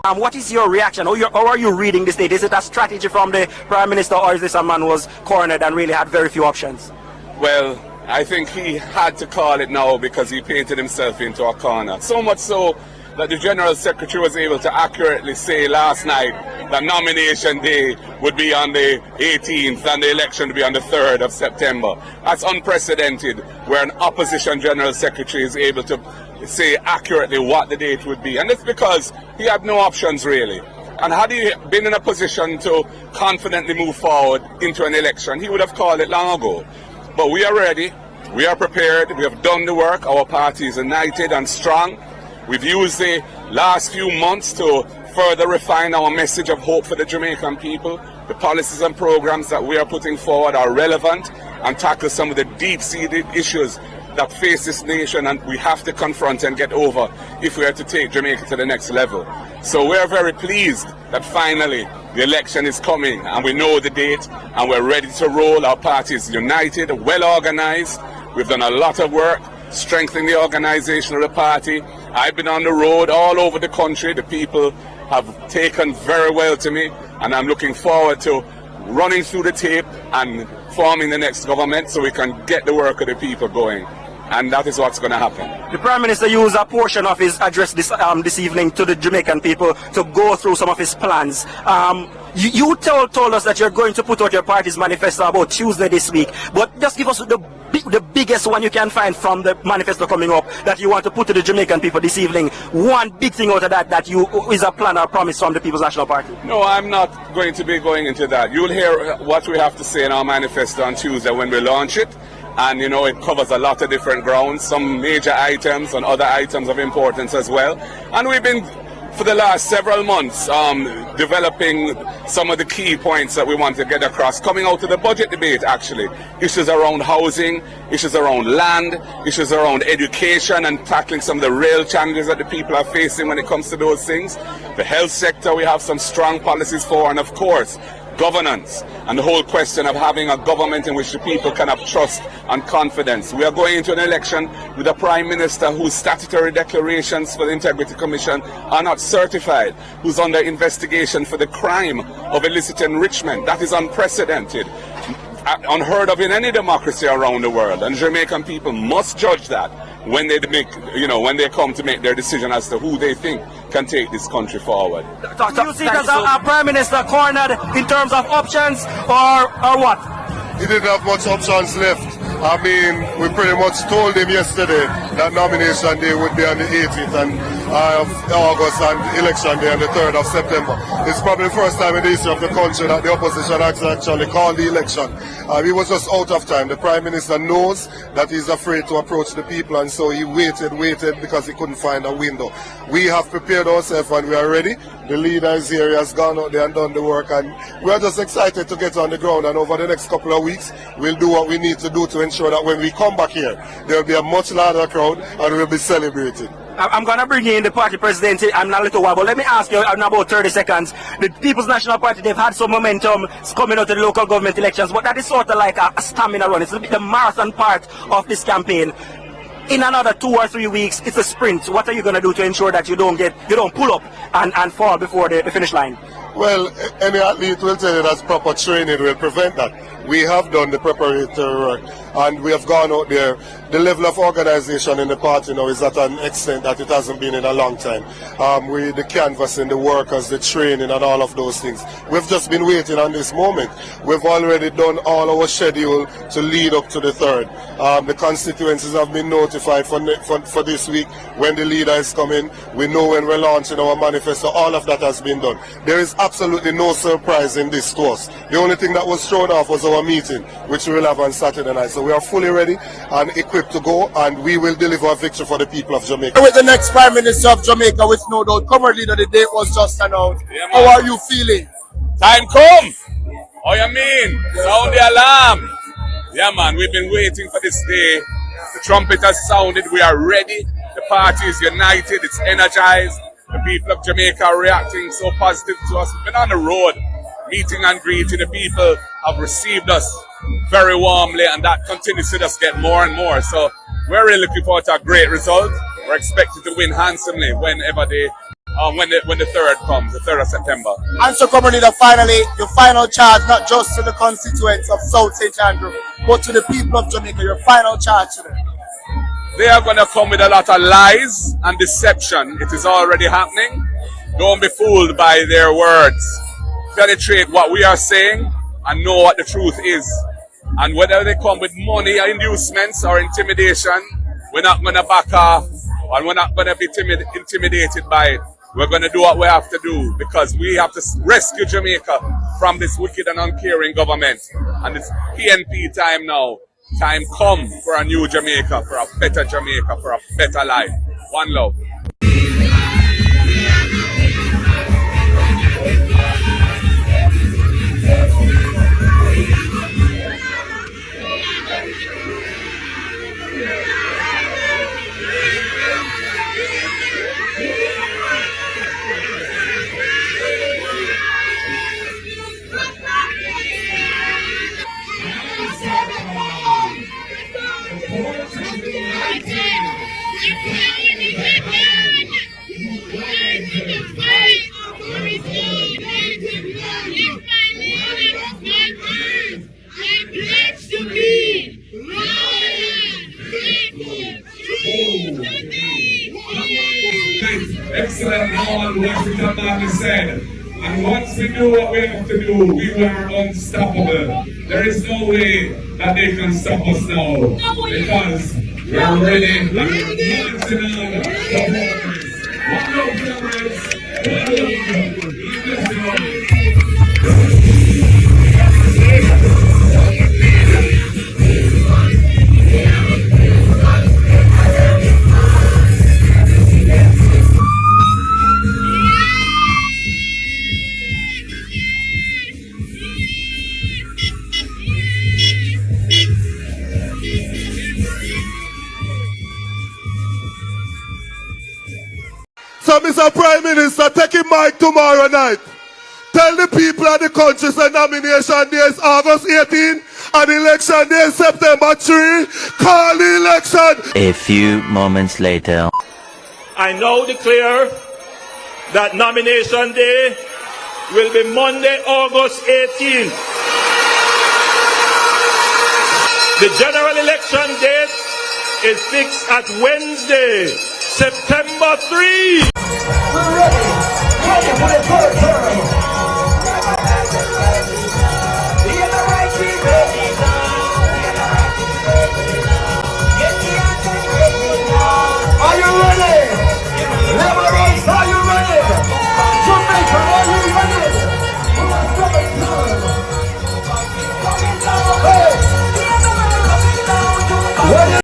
What is your reaction? How are you reading this date? Is it a strategy from the Prime Minister, or is this a man who was cornered and really had very few options? Well, I think he had to call it now because he painted himself into a corner. So much so that the General Secretary was able to accurately say last night that nomination day would be on the 18th and the election would be on the 3rd of September. That's unprecedented, where an opposition General Secretary is able to say accurately what the date would be. And it's because he had no options really. And had he been in a position to confidently move forward into an election, he would have called it long ago. But we are ready, we are prepared, we have done the work, our party is united and strong. We've used the last few months to further refine our message of hope for the Jamaican people. The policies and programs that we are putting forward are relevant and tackle some of the deep-seated issues that face this nation, and we have to confront and get over if we are to take Jamaica to the next level. So we are very pleased that finally the election is coming and we know the date and we're ready to roll. Our party is united, well organized. We've done a lot of work strengthening the organization of the party. I've been on the road all over the country. The people have taken very well to me, and I'm looking forward to running through the tape and forming the next government so we can get the work of the people going. And that is what's going to happen. The Prime Minister used a portion of his address this evening to the Jamaican people to go through some of his plans. You told us that you're going to put out your party's manifesto about Tuesday this week, but just give us the biggest one you can find from the manifesto coming up that you want to put to the Jamaican people this evening. One big thing out of that is a plan or promise from the People's National Party. No, I'm not going to be going into that. You'll hear what we have to say in our manifesto on Tuesday when we launch it. And you know, it covers a lot of different grounds, some major items and other items of importance as well. And we've been, for the last several months, developing some of the key points that we want to get across, coming out of the budget debate actually. Issues around housing, issues around land, issues around education, and tackling some of the real challenges that the people are facing when it comes to those things. The health sector we have some strong policies for, and of course, governance and the whole question of having a government in which the people can have trust and confidence. We are going into an election with a Prime Minister whose statutory declarations for the Integrity Commission are not certified, who's under investigation for the crime of illicit enrichment. That is unprecedented, unheard of in any democracy around the world, and Jamaican people must judge that when they when they come to make their decision as to who they think can take this country forward. Do you see it as a Prime Minister cornered in terms of options, or what? He didn't have much options left. I mean, we pretty much told him yesterday that nomination day would be on the 18th of August and election day on the 3rd of September. It's probably the first time in the history of the country that the opposition actually called the election. He was just out of time. The Prime Minister knows that he's afraid to approach the people, and so he waited because he couldn't find a window. We have prepared ourselves and we are ready. The leader is here, he has gone out there and done the work, and we're just excited to get on the ground, and over the next couple of weeks we'll do what we need to do to ensure that when we come back here there will be a much larger crowd and we'll be celebrating. I'm going to bring in the party president in a little while, but let me ask you in about 30 seconds. The People's National Party, they've had some momentum coming out of the local government elections, but that is sort of like a stamina run. It's the marathon part of this campaign. In another 2 or 3 weeks, it's a sprint. What are you going to do to ensure that you don't pull up and fall before the finish line? Well, any athlete will tell you that proper training will prevent that. We have done the preparatory work and we have gone out there. The level of organization in the party now is at an extent that it hasn't been in a long time. The canvassing, the workers, the training and all of those things. We've just been waiting on this moment. We've already done all our schedule to lead up to the 3rd. The constituencies have been notified for this week when the leader is coming. We know when we're launching our manifesto. All of that has been done. There is absolutely no surprise in this to us. The only thing that was thrown off was our meeting, which we will have on Saturday night. So we are fully ready and equipped to go, and we will deliver a victory for the people of Jamaica. With the next Prime Minister of Jamaica, with no doubt, currently the date was just announced. Yeah, how are you feeling? Time come! Oh, you mean? Sound the alarm! Yeah, man, we've been waiting for this day. The trumpet has sounded, we are ready. The party is united, it's energized. The people of Jamaica are reacting so positive to us. We've been on the road, meeting and greeting. The people have received us very warmly, and that continues to just get more and more. So we're really looking forward to a great result. We're expected to win handsomely whenever they when the 3rd comes, the 3rd of September. And so, Comrade Leader, finally, your final charge, not just to the constituents of South St. Andrew, but to the people of Jamaica, your final charge to them. They are going to come with a lot of lies and deception. It is already happening. Don't be fooled by their words. Penetrate what we are saying and know what the truth is. And whether they come with money or inducements or intimidation, we're not going to back off and we're not going to be intimidated by it. We're going to do what we have to do because we have to rescue Jamaica from this wicked and uncaring government. And it's PNP time now. Time come for a new Jamaica, for a better Jamaica, for a better life. One love. Excellent on Washington Man said. And once we do what we have to do, we were unstoppable. There is no way that they can stop us now. Because we are ready and we're marching on the borders. One love, comrades. One love. So, Mr. Prime Minister, take a mic tomorrow night. Tell the people of the country the nomination day is August 18 and election day is September 3. Call the election. A few moments later. I now declare that nomination day will be Monday, August 18th. The general election date is fixed at Wednesday, September 3. We're ready for the